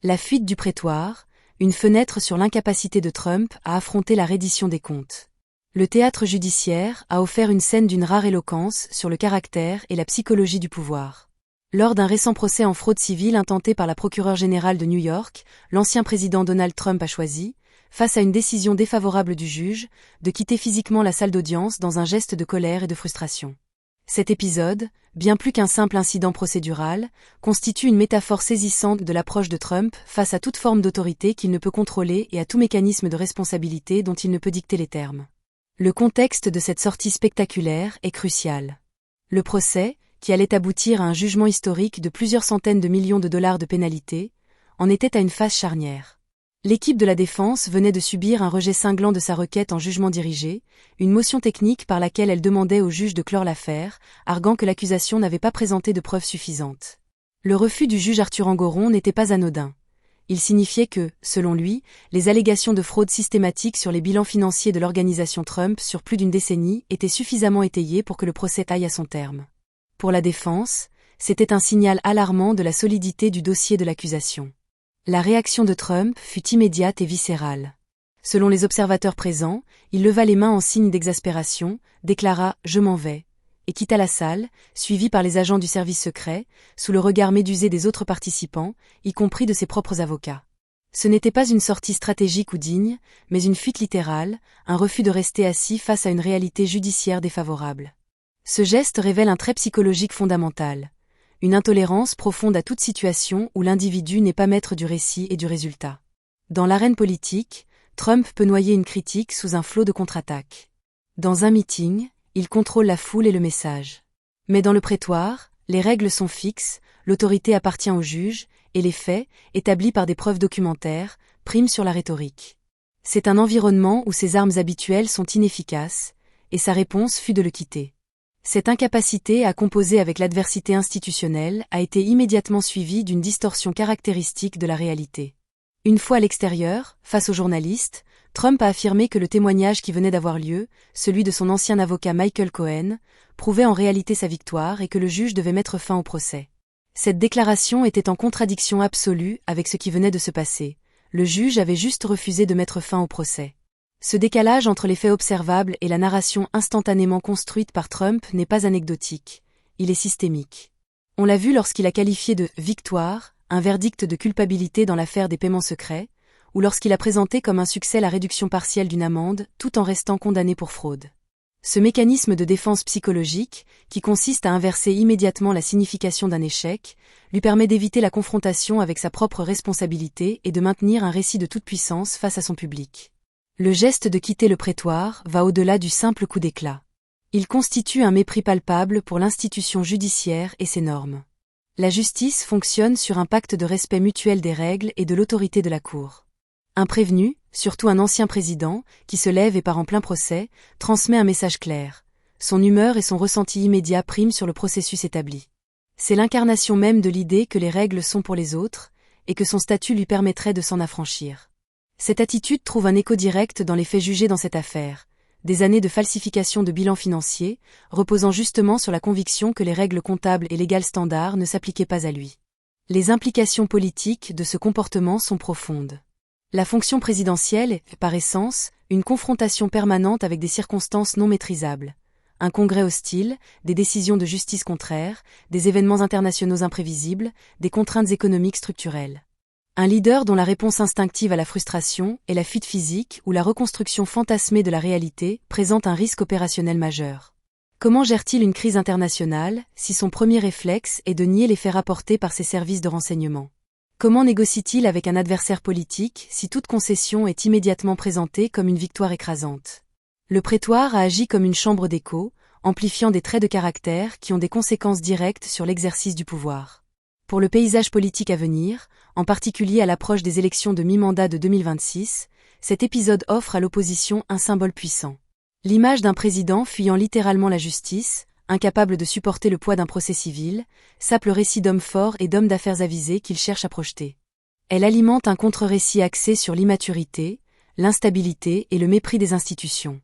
La fuite du prétoire, une fenêtre sur l'incapacité de Trump à affronter la reddition des comptes. Le théâtre judiciaire a offert une scène d'une rare éloquence sur le caractère et la psychologie du pouvoir. Lors d'un récent procès en fraude civile intenté par la procureure générale de New York, l'ancien président Donald Trump a choisi, face à une décision défavorable du juge, de quitter physiquement la salle d'audience dans un geste de colère et de frustration. Cet épisode, bien plus qu'un simple incident procédural, constitue une métaphore saisissante de l'approche de Trump face à toute forme d'autorité qu'il ne peut contrôler et à tout mécanisme de responsabilité dont il ne peut dicter les termes. Le contexte de cette sortie spectaculaire est crucial. Le procès, qui allait aboutir à un jugement historique de plusieurs centaines de millions de dollars de pénalité, en était à une phase charnière. L'équipe de la défense venait de subir un rejet cinglant de sa requête en jugement dirigé, une motion technique par laquelle elle demandait au juge de clore l'affaire, arguant que l'accusation n'avait pas présenté de preuves suffisantes. Le refus du juge Arthur Engoron n'était pas anodin. Il signifiait que, selon lui, les allégations de fraude systématique sur les bilans financiers de l'organisation Trump sur plus d'une décennie étaient suffisamment étayées pour que le procès aille à son terme. Pour la défense, c'était un signal alarmant de la solidité du dossier de l'accusation. La réaction de Trump fut immédiate et viscérale. Selon les observateurs présents, il leva les mains en signe d'exaspération, déclara « Je m'en vais » et quitta la salle, suivi par les agents du service secret, sous le regard médusé des autres participants, y compris de ses propres avocats. Ce n'était pas une sortie stratégique ou digne, mais une fuite littérale, un refus de rester assis face à une réalité judiciaire défavorable. Ce geste révèle un trait psychologique fondamental. Une intolérance profonde à toute situation où l'individu n'est pas maître du récit et du résultat. Dans l'arène politique, Trump peut noyer une critique sous un flot de contre-attaques. Dans un meeting, il contrôle la foule et le message. Mais dans le prétoire, les règles sont fixes, l'autorité appartient au juge, et les faits, établis par des preuves documentaires, priment sur la rhétorique. C'est un environnement où ses armes habituelles sont inefficaces, et sa réponse fut de le quitter. Cette incapacité à composer avec l'adversité institutionnelle a été immédiatement suivie d'une distorsion caractéristique de la réalité. Une fois à l'extérieur, face aux journalistes, Trump a affirmé que le témoignage qui venait d'avoir lieu, celui de son ancien avocat Michael Cohen, prouvait en réalité sa victoire et que le juge devait mettre fin au procès. Cette déclaration était en contradiction absolue avec ce qui venait de se passer. Le juge avait juste refusé de mettre fin au procès. Ce décalage entre les faits observables et la narration instantanément construite par Trump n'est pas anecdotique, il est systémique. On l'a vu lorsqu'il a qualifié de « victoire » un verdict de culpabilité dans l'affaire des paiements secrets, ou lorsqu'il a présenté comme un succès la réduction partielle d'une amende, tout en restant condamné pour fraude. Ce mécanisme de défense psychologique, qui consiste à inverser immédiatement la signification d'un échec, lui permet d'éviter la confrontation avec sa propre responsabilité et de maintenir un récit de toute puissance face à son public. Le geste de quitter le prétoire va au-delà du simple coup d'éclat. Il constitue un mépris palpable pour l'institution judiciaire et ses normes. La justice fonctionne sur un pacte de respect mutuel des règles et de l'autorité de la Cour. Un prévenu, surtout un ancien président, qui se lève et part en plein procès, transmet un message clair. Son humeur et son ressenti immédiat priment sur le processus établi. C'est l'incarnation même de l'idée que les règles sont pour les autres, et que son statut lui permettrait de s'en affranchir. Cette attitude trouve un écho direct dans les faits jugés dans cette affaire. Des années de falsification de bilans financiers, reposant justement sur la conviction que les règles comptables et légales standards ne s'appliquaient pas à lui. Les implications politiques de ce comportement sont profondes. La fonction présidentielle est, par essence, une confrontation permanente avec des circonstances non maîtrisables. Un congrès hostile, des décisions de justice contraires, des événements internationaux imprévisibles, des contraintes économiques structurelles. Un leader dont la réponse instinctive à la frustration est la fuite physique ou la reconstruction fantasmée de la réalité présente un risque opérationnel majeur. Comment gère-t-il une crise internationale si son premier réflexe est de nier les faits rapportés par ses services de renseignement ? Comment négocie-t-il avec un adversaire politique si toute concession est immédiatement présentée comme une victoire écrasante ? Le prétoire a agi comme une chambre d'écho, amplifiant des traits de caractère qui ont des conséquences directes sur l'exercice du pouvoir. Pour le paysage politique à venir, en particulier à l'approche des élections de mi-mandat de 2026, cet épisode offre à l'opposition un symbole puissant. L'image d'un président fuyant littéralement la justice, incapable de supporter le poids d'un procès civil, sape le récit d'hommes forts et d'hommes d'affaires avisés qu'il cherche à projeter. Elle alimente un contre-récit axé sur l'immaturité, l'instabilité et le mépris des institutions.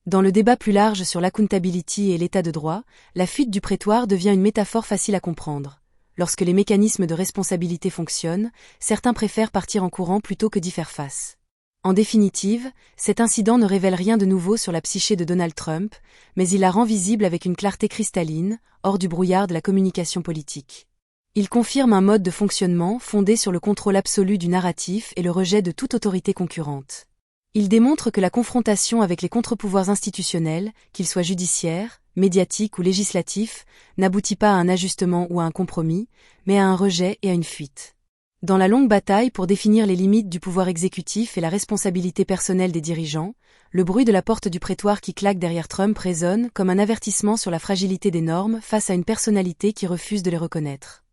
Dans le débat plus large sur l'accountability et l'état de droit, la fuite du prétoire devient une métaphore facile à comprendre. lorsque les mécanismes de responsabilité fonctionnent, certains préfèrent partir en courant plutôt que d'y faire face. En définitive, cet incident ne révèle rien de nouveau sur la psyché de Donald Trump, mais il la rend visible avec une clarté cristalline, hors du brouillard de la communication politique. Il confirme un mode de fonctionnement fondé sur le contrôle absolu du narratif et le rejet de toute autorité concurrente. Il démontre que la confrontation avec les contre-pouvoirs institutionnels, qu'ils soient judiciaires, médiatiques ou législatifs, n'aboutit pas à un ajustement ou à un compromis, mais à un rejet et à une fuite. Dans la longue bataille pour définir les limites du pouvoir exécutif et la responsabilité personnelle des dirigeants, le bruit de la porte du prétoire qui claque derrière Trump résonne comme un avertissement sur la fragilité des normes face à une personnalité qui refuse de les reconnaître.